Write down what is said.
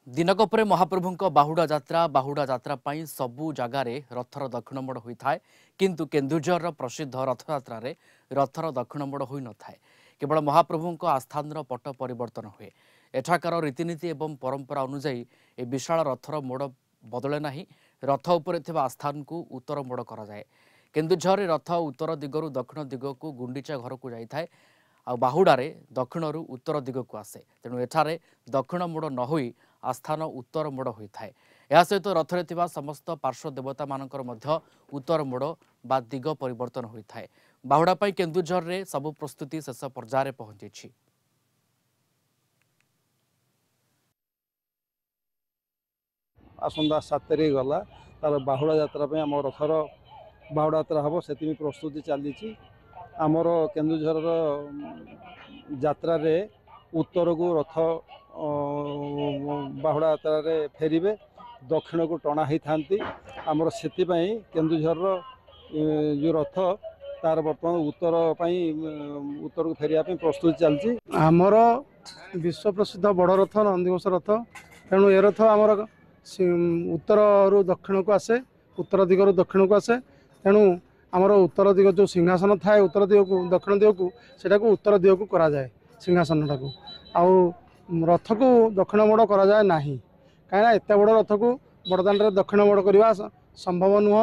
दिनक परे महाप्रभुଙ୍କ बाहुड़ा यात्रा ପାଇଁ सबु जगार रथर दक्षिण मोड़ होता है किंतु केन्दुझर प्रसिद्ध रथयात्रा रथर दक्षिण मोड़ हो न था केवल महाप्रभुଙ୍କ आस्थान पट परिवर्तन हुए एठाकार रीतिनीति एवं परंपरा अनुजाई ए विशाल रथर मोड़ बदले ना रथ उपर आस्थान को उत्तर मोड़ कराए केन्दुझर रथ उत्तर दिगरू दक्षिण दिग को गुंडीचा घर को जाए आ बाहुड़े दक्षिण उत्तर दिग को आसे तेणु एठारे दक्षिण मोड़ न होई आस्थान उत्तर मोड़ होता है यह सहित रथरे थिबा समस्त पार्श्व देवता मानकर मध्य उत्तर मोड़ बा दिग परिवर्तन होता है बाहुड़ा पाई केन्दुझर रे सबु प्रस्तुति शेष पर्यायर पहुंची। आसंदा 7 तारिख गला तार बाहुड़ा यात्रा पे आम रथर बाहुड़ा यात्रा हम से प्रस्तुति चली आमर केन्दुझर यात्रा रे उत्तर को रथ बाहुड़ा यात्रा रे फेरिबे दक्षिण को टणा ही थांती आमर से केन्दुझर जो रथ तार बर्तमान उत्तर उत्तर को फेरिया प्रस्तुति चलती आमर विश्व प्रसिद्ध बड़ रथ नंदीघोष रथ तेणु ए रथ आमर उत्तर रु दक्षिण को आसे उत्तर दिगरु दक्षिण को आसे तेणु आमर उत्तर दिग जो सिंहासन थाए उत्तर दिग को दक्षिण दिग को सेटा को उत्तर दिग को करा जाए सिंहासन टाक आउ रथ को दक्षिण मोड़ करा जाए नाही कहीं एत बड़ रथ को बड़दान दक्षिण मोड़ करवा संभव नुह।